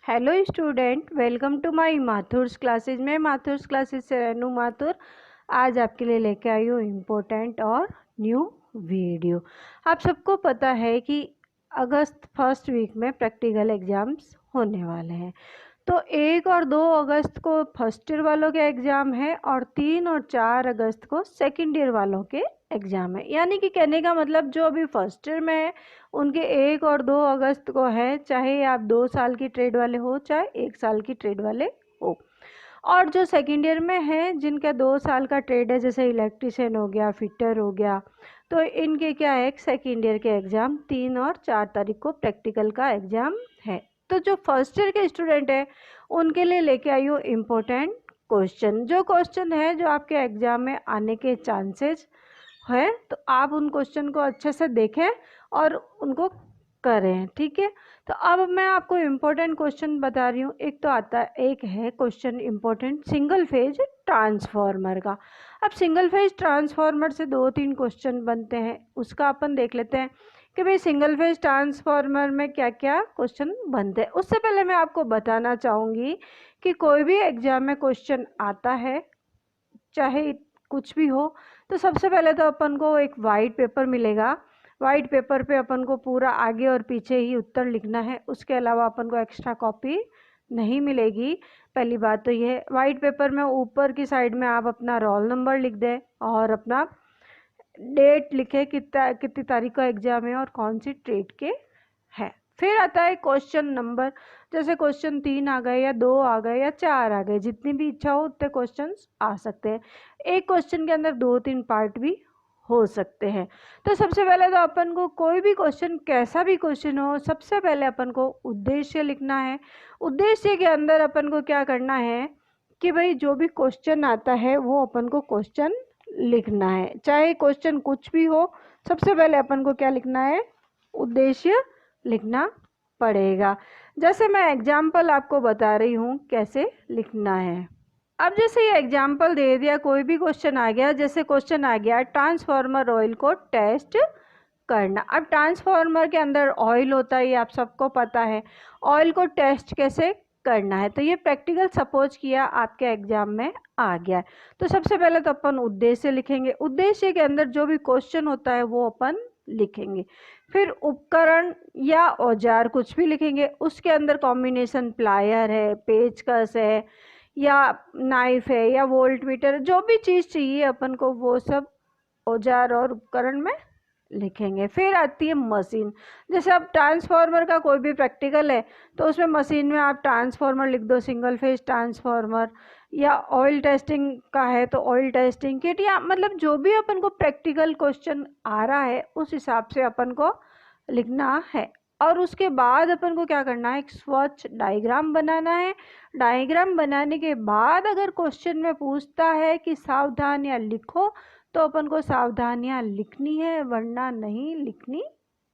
Hello student, welcome to my Mathur's classes. मैं Mathur's classes से रेनू माथुर आज आपके लिए लेके आई हूँ इम्पोर्टेंट और न्यू वीडियो। आप सबको पता है कि अगस्त फर्स्ट वीक में प्रैक्टिकल एग्ज़ाम्स होने वाले हैं। तो 1 और 2 अगस्त को फर्स्ट ईयर वालों के एग्ज़ाम है और 3 और 4 अगस्त को सेकेंड ईयर वालों के एग्ज़ाम है। यानी कि कहने का मतलब जो अभी फर्स्ट ईयर में है उनके 1 और 2 अगस्त को है, चाहे आप 2 साल की ट्रेड वाले हो चाहे 1 साल की ट्रेड वाले हो। और जो सेकेंड ईयर में है जिनका 2 साल का ट्रेड है, जैसे इलेक्ट्रीशियन हो गया, फिटर हो गया, तो इनके क्या है, सेकेंड ईयर के एग्ज़ाम 3 और 4 तारीख को प्रैक्टिकल का एग्ज़ाम है। तो जो फर्स्ट ईयर के स्टूडेंट हैं उनके लिए लेके आई हूँ इम्पोर्टेंट क्वेश्चन। जो क्वेश्चन है जो आपके एग्ज़ाम में आने के चांसेस है, तो आप उन क्वेश्चन को अच्छे से देखें और उनको करें, ठीक है। तो अब मैं आपको इम्पोर्टेंट क्वेश्चन बता रही हूँ। एक तो आता है, एक है question important single phase transformer का। अब सिंगल फेज ट्रांसफार्मर से 2-3 क्वेश्चन बनते हैं, उसका अपन देख लेते हैं कि भाई सिंगल फेज ट्रांसफार्मर में क्या क्या क्वेश्चन बनते हैं। उससे पहले मैं आपको बताना चाहूँगी कि कोई भी एग्जाम में क्वेश्चन आता है, चाहे कुछ भी हो, तो सबसे पहले तो अपन को एक वाइट पेपर मिलेगा। वाइट पेपर पे अपन को पूरा आगे और पीछे ही उत्तर लिखना है, उसके अलावा अपन को एक्स्ट्रा कॉपी नहीं मिलेगी। पहली बात तो ये, वाइट पेपर में ऊपर की साइड में आप अपना रोल नंबर लिख दें और अपना डेट लिखे, कितनी तारीख का एग्ज़ाम है और कौन सी ट्रेड के है। फिर आता है क्वेश्चन नंबर, जैसे क्वेश्चन 3 आ गए या 2 आ गए या 4 आ गए, जितनी भी इच्छा हो उतने क्वेश्चंस आ सकते हैं। एक क्वेश्चन के अंदर 2-3 पार्ट भी हो सकते हैं। तो सबसे पहले तो अपन को कोई भी क्वेश्चन, कैसा भी क्वेश्चन हो, सबसे पहले अपन को उद्देश्य लिखना है। उद्देश्य के अंदर अपन को क्या करना है कि भाई जो भी क्वेश्चन आता है वो अपन को क्वेश्चन लिखना है, चाहे क्वेश्चन कुछ भी हो। सबसे पहले अपन को क्या लिखना है, उद्देश्य लिखना पड़ेगा। जैसे मैं एग्जाम्पल आपको बता रही हूँ कैसे लिखना है। अब जैसे ये एग्जाम्पल दे दिया, कोई भी क्वेश्चन आ गया, जैसे क्वेश्चन आ गया ट्रांसफार्मर ऑयल को टेस्ट करना। अब ट्रांसफार्मर के अंदर ऑयल होता है, ये आप सबको पता है। ऑयल को टेस्ट कैसे करना है, तो ये प्रैक्टिकल सपोज किया आपके एग्जाम में आ गया है। तो सबसे पहले तो अपन उद्देश्य लिखेंगे, उद्देश्य के अंदर जो भी क्वेश्चन होता है वो अपन लिखेंगे। फिर उपकरण या औजार कुछ भी लिखेंगे, उसके अंदर कॉम्बिनेशन प्लायर है, पेचकस है या नाइफ है या वोल्ट मीटर, जो भी चीज़ चाहिए अपन को वो सब औजार और उपकरण में लिखेंगे। फिर आती है मशीन। जैसे अब ट्रांसफार्मर का कोई भी प्रैक्टिकल है तो उसमें मशीन में आप ट्रांसफार्मर लिख दो, सिंगल फेज ट्रांसफार्मर, या ऑयल टेस्टिंग का है तो ऑयल टेस्टिंग किट, या मतलब जो भी अपन को प्रैक्टिकल क्वेश्चन आ रहा है उस हिसाब से अपन को लिखना है। और उसके बाद अपन को क्या करना है, एक स्वच्छ डायग्राम बनाना है। डायग्राम बनाने के बाद अगर क्वेश्चन में पूछता है कि सावधानियां लिखो, तो अपन को सावधानियां लिखनी है, वरना नहीं लिखनी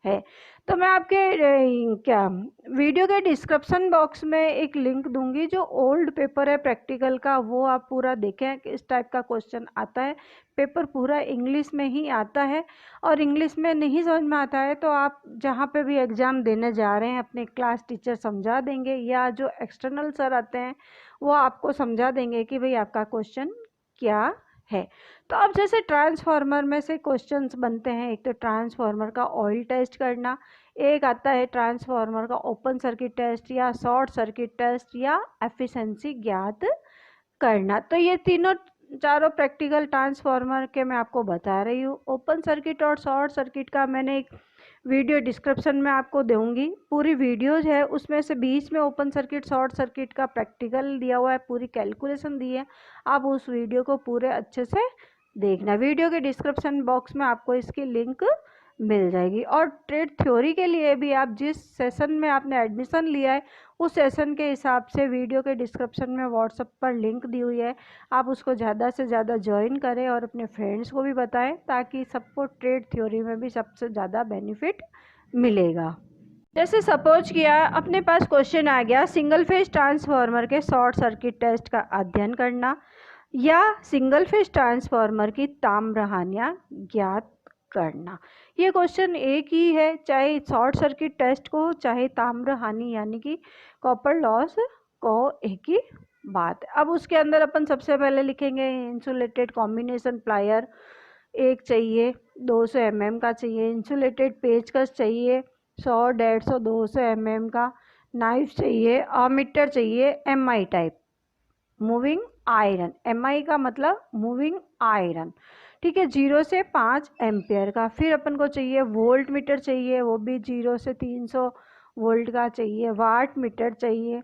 है। तो मैं आपके क्या वीडियो के डिस्क्रिप्शन बॉक्स में एक लिंक दूंगी, जो ओल्ड पेपर है प्रैक्टिकल का, वो आप पूरा देखें कि इस टाइप का क्वेश्चन आता है। पेपर पूरा इंग्लिश में ही आता है, और इंग्लिश में नहीं समझ में आता है तो आप जहाँ पे भी एग्ज़ाम देने जा रहे हैं अपने क्लास टीचर समझा देंगे, या जो एक्सटर्नल सर आते हैं वो आपको समझा देंगे कि भाई आपका क्वेश्चन क्या है। तो अब जैसे ट्रांसफार्मर में से क्वेश्चंस बनते हैं, एक तो ट्रांसफार्मर का ऑयल टेस्ट करना, एक आता है ट्रांसफार्मर का ओपन सर्किट टेस्ट या शॉर्ट सर्किट टेस्ट या एफिशिएंसी ज्ञात करना। तो ये तीनों चारों प्रैक्टिकल ट्रांसफार्मर के मैं आपको बता रही हूँ। ओपन सर्किट और शॉर्ट सर्किट का मैंने एक वीडियो डिस्क्रिप्शन में आपको दूंगी, पूरी वीडियोज है उसमें से बीच में ओपन सर्किट शॉर्ट सर्किट का प्रैक्टिकल दिया हुआ है, पूरी कैलकुलेशन दी है। आप उस वीडियो को पूरे अच्छे से देखना, वीडियो के डिस्क्रिप्शन बॉक्स में आपको इसकी लिंक मिल जाएगी। और ट्रेड थ्योरी के लिए भी आप जिस सेशन में आपने एडमिशन लिया है उस सेशन के हिसाब से वीडियो के डिस्क्रिप्शन में व्हाट्सएप पर लिंक दी हुई है, आप उसको ज़्यादा से ज़्यादा ज्वाइन करें और अपने फ्रेंड्स को भी बताएं, ताकि सबको ट्रेड थ्योरी में भी सबसे ज़्यादा बेनिफिट मिलेगा। जैसे सपोज किया अपने पास क्वेश्चन आ गया, सिंगल फेज ट्रांसफार्मर के शॉर्ट सर्किट टेस्ट का अध्ययन करना या सिंगल फेज ट्रांसफार्मर की ताम्र हानियां ज्ञात करना। ये क्वेश्चन एक ही है, चाहे शॉर्ट सर्किट टेस्ट को चाहे ताम्र हानि यानी कि कॉपर लॉस को एक ही बात है। अब उसके अंदर अपन सबसे पहले लिखेंगे इंसुलेटेड कॉम्बिनेशन प्लायर एक चाहिए, 200 mm का चाहिए। इंसुलेटेड पेचकस चाहिए 100, 150, 200 mm का। नाइफ चाहिए, अमीटर चाहिए MI type, moving iron. MI का मतलब मूविंग आयरन, ठीक है, 0 से 5 एम्पियर का। फिर अपन को चाहिए वोल्ट मीटर चाहिए, वो भी 0 से 300 वोल्ट का चाहिए। वाट मीटर चाहिए।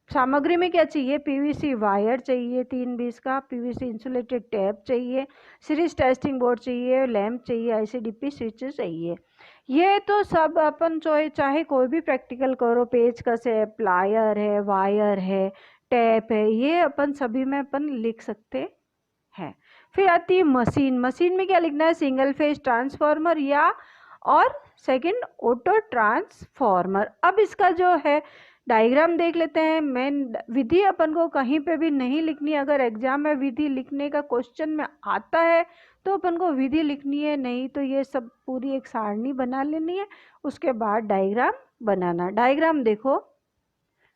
सामग्री में क्या चाहिए, PVC वायर चाहिए 320 का, PVC इंसुलेटेड टेप चाहिए, सीरीज टेस्टिंग बोर्ड चाहिए, लैंप चाहिए, ICDP स्विच चाहिए। ये तो सब अपन चाहे कोई भी प्रैक्टिकल करो, पेचकस है, प्लायर है, वायर है, टैप है, ये अपन सभी में अपन लिख सकते हैं। फिर आती है मशीन। मशीन में क्या लिखना है, सिंगल फेज ट्रांसफार्मर या और सेकंड ऑटो ट्रांसफार्मर। अब इसका जो है डायग्राम देख लेते हैं। मेन विधि अपन को कहीं पे भी नहीं लिखनी, अगर एग्जाम में विधि लिखने का क्वेश्चन में आता है तो अपन को विधि लिखनी है, नहीं तो ये सब पूरी एक सारणी बना लेनी है, उसके बाद डायग्राम बनाना। डायग्राम देखो,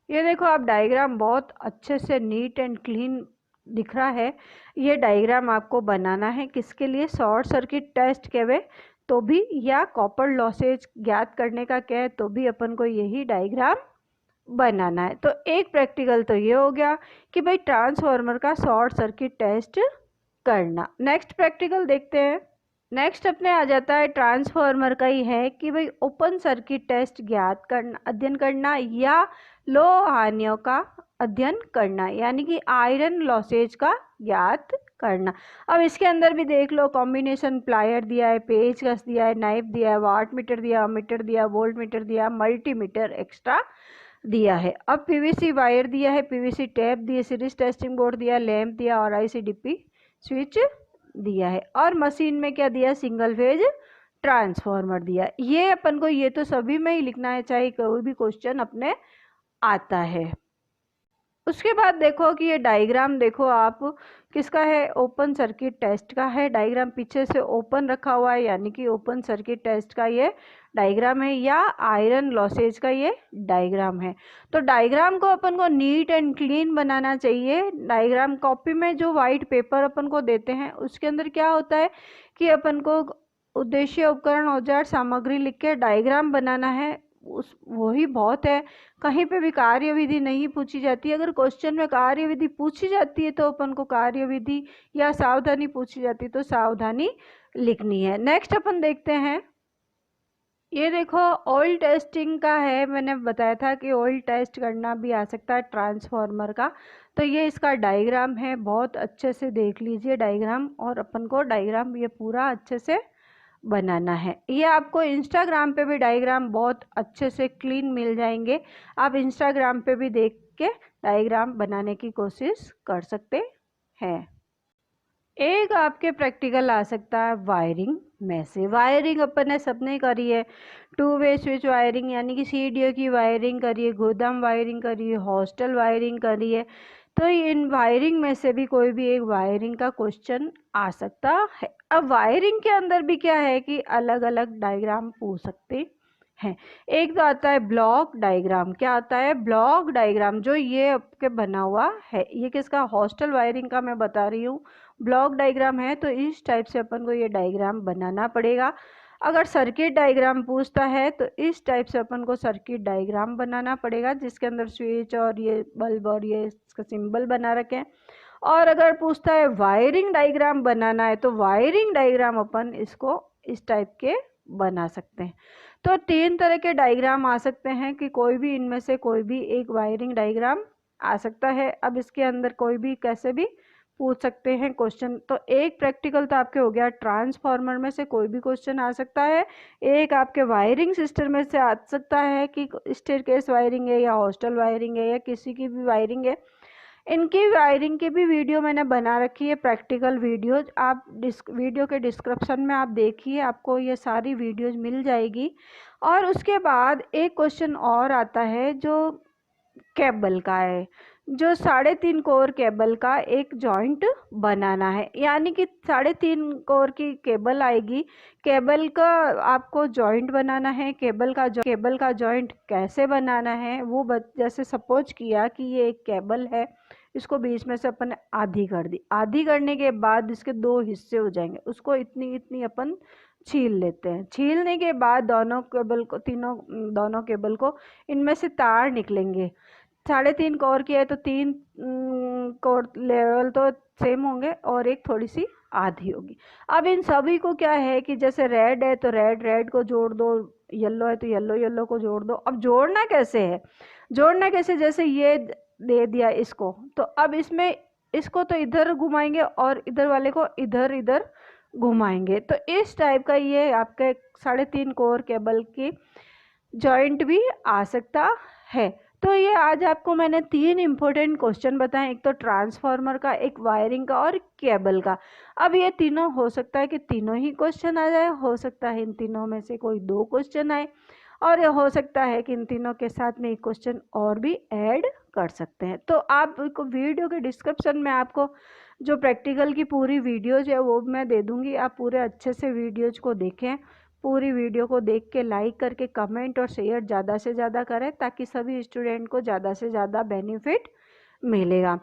ये देखो आप, डायग्राम बहुत अच्छे से नीट एंड क्लीन दिख रहा है। ये डायग्राम आपको बनाना है किसके लिए, शॉर्ट सर्किट टेस्ट के वे तो भी, या कॉपर लॉसेज ज्ञात करने का क्या तो भी अपन को यही डायग्राम बनाना है। तो एक प्रैक्टिकल तो ये हो गया कि भाई ट्रांसफार्मर का शॉर्ट सर्किट टेस्ट करना। नेक्स्ट प्रैक्टिकल देखते हैं। नेक्स्ट अपने आ जाता है ट्रांसफार्मर का ही है कि भाई ओपन सर्किट टेस्ट ज्ञात करना, अध्ययन करना, या लो हानियों का अध्ययन करना, यानी कि आयरन लॉसेज का ज्ञात करना। अब इसके अंदर भी देख लो, कॉम्बिनेशन प्लायर दिया है, पेचकस दिया है, नाइफ दिया है, वाट मीटर दिया, अमीटर दिया, वोल्ट मीटर दिया, मल्टीमीटर एक्स्ट्रा दिया है। अब PVC वायर दिया है, PVC टैप दिया, सीरीज टेस्टिंग बोर्ड दिया, लैंप दिया और ICDP स्विच दिया है। और मशीन में क्या दिया, सिंगल फेज ट्रांसफार्मर दिया। ये अपन को ये तो सभी में ही लिखना है, चाहे कोई भी क्वेश्चन अपने आता है। उसके बाद देखो कि ये डायग्राम देखो आप, किसका है, ओपन सर्किट टेस्ट का है। डायग्राम पीछे से ओपन रखा हुआ है, यानी कि ओपन सर्किट टेस्ट का ये डायग्राम है, या आयरन लॉसेज का ये डायग्राम है। तो डायग्राम को अपन को नीट एंड क्लीन बनाना चाहिए। डायग्राम कॉपी में जो वाइट पेपर अपन को देते हैं उसके अंदर क्या होता है कि अपन को उद्देश्य, उपकरण, औजार, सामग्री लिख के डायग्राम बनाना है, उस वही बहुत है। कहीं पे भी कार्यविधि नहीं पूछी जाती। अगर क्वेश्चन में कार्यविधि पूछी जाती है तो अपन को कार्यविधि या सावधानी पूछी जाती है तो सावधानी लिखनी है। नेक्स्ट अपन देखते हैं, ये देखो ऑयल टेस्टिंग का है। मैंने बताया था कि ऑयल टेस्ट करना भी आ सकता है ट्रांसफार्मर का। तो ये इसका डायग्राम है, बहुत अच्छे से देख लीजिए डायग्राम, और अपन को डायग्राम ये पूरा अच्छे से बनाना है। ये आपको इंस्टाग्राम पे भी डायग्राम बहुत अच्छे से क्लीन मिल जाएंगे, आप इंस्टाग्राम पे भी देख के डायग्राम बनाने की कोशिश कर सकते हैं। एक आपके प्रैक्टिकल आ सकता है वायरिंग में से। वायरिंग अपन ने सबने करी है, 2 वे स्विच वायरिंग, यानी कि CDO की वायरिंग करी है, गोदाम वायरिंग करी है, हॉस्टल वायरिंग करी है। तो इन वायरिंग में से भी कोई भी एक वायरिंग का क्वेश्चन आ सकता है। अब वायरिंग के अंदर भी क्या है कि अलग अलग डायग्राम पूछ सकते हैं। एक तो आता है ब्लॉक डायग्राम। क्या आता है, ब्लॉक डायग्राम, जो ये आपके बना हुआ है, ये किसका, हॉस्टल वायरिंग का मैं बता रही हूँ। ब्लॉक डायग्राम है तो इस टाइप से अपन को ये डायग्राम बनाना पड़ेगा। अगर सर्किट डायग्राम पूछता है तो इस टाइप से अपन को सर्किट डायग्राम बनाना पड़ेगा, जिसके अंदर स्विच और ये बल्ब और ये इसका सिंबल बना रखें। और अगर पूछता है वायरिंग डायग्राम बनाना है तो वायरिंग डायग्राम अपन इसको इस टाइप के बना सकते हैं। तो 3 तरह के डायग्राम आ सकते हैं कि कोई भी इनमें से कोई भी एक वायरिंग डायग्राम आ सकता है। अब इसके अंदर कोई भी कैसे भी पूछ सकते हैं क्वेश्चन। तो एक प्रैक्टिकल तो आपके हो गया, ट्रांसफार्मर में से कोई भी क्वेश्चन आ सकता है। एक आपके वायरिंग सिस्टम में से आ सकता है कि स्टेयरकेस वायरिंग है या हॉस्टल वायरिंग है या किसी की भी वायरिंग है। इनकी वायरिंग की भी वीडियो मैंने बना रखी है, प्रैक्टिकल वीडियोज। आप वीडियो के डिस्क्रिप्शन में आप देखिए, आपको ये सारी वीडियोज मिल जाएगी। और उसके बाद एक क्वेश्चन और आता है जो केबल का है, जो 3.5 कोर केबल का एक जॉइंट बनाना है, यानी कि 3.5 कोर की केबल आएगी। केबल का आपको जॉइंट बनाना है। केबल का जॉइंट कैसे बनाना है वो जैसे सपोज किया कि ये एक केबल है, इसको बीच में से अपन आधी कर दी। आधी करने के बाद इसके 2 हिस्से हो जाएंगे, उसको इतनी इतनी अपन छील लेते हैं। छीलने के बाद दोनों केबल को इनमें से तार निकलेंगे। 3.5 कोर की है तो 3 कोर लेवल तो सेम होंगे और एक थोड़ी सी आधी होगी। अब इन सभी को क्या है कि जैसे रेड है तो रेड को जोड़ दो, येलो है तो येलो को जोड़ दो। अब जोड़ना कैसे है, जैसे ये दे दिया इसको, तो अब इसमें इसको तो इधर घुमाएंगे और इधर वाले को इधर इधर घुमाएंगे। तो इस टाइप का ये आपके 3.5 कोर केबल की जॉइंट भी आ सकता है। तो ये आज आपको मैंने 3 इम्पोर्टेंट क्वेश्चन बताए, एक तो ट्रांसफार्मर का, एक वायरिंग का और केबल का। अब ये तीनों हो सकता है कि तीनों ही क्वेश्चन आ जाए, हो सकता है इन तीनों में से कोई 2 क्वेश्चन आए, और ये हो सकता है कि इन तीनों के साथ में एक क्वेश्चन और भी ऐड कर सकते हैं। तो आप वीडियो के डिस्क्रिप्शन में आपको जो प्रैक्टिकल की पूरी वीडियोज है वो मैं दे दूँगी, आप पूरे अच्छे से वीडियोज को देखें। पूरी वीडियो को देख के लाइक करके कमेंट और शेयर ज़्यादा से ज़्यादा करें, ताकि सभी स्टूडेंट को ज़्यादा से ज़्यादा बेनिफिट मिलेगा।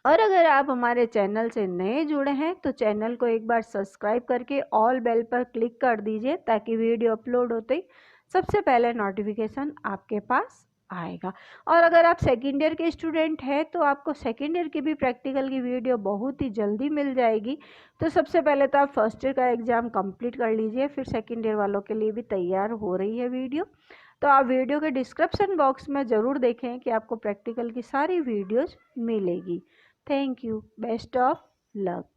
और अगर आप हमारे चैनल से नए जुड़े हैं तो चैनल को एक बार सब्सक्राइब करके ऑल बेल पर क्लिक कर दीजिए, ताकि वीडियो अपलोड होते ही सबसे पहले नोटिफिकेशन आपके पास आएगा। और अगर आप सेकेंड ईयर के स्टूडेंट हैं तो आपको सेकेंड ईयर की भी प्रैक्टिकल की वीडियो बहुत ही जल्दी मिल जाएगी। तो सबसे पहले तो आप फर्स्ट ईयर का एग्ज़ाम कंप्लीट कर लीजिए, फिर सेकेंड ईयर वालों के लिए भी तैयार हो रही है वीडियो। तो आप वीडियो के डिस्क्रिप्शन बॉक्स में ज़रूर देखें कि आपको प्रैक्टिकल की सारी वीडियोज़ मिलेगी। Thank you. Best of luck.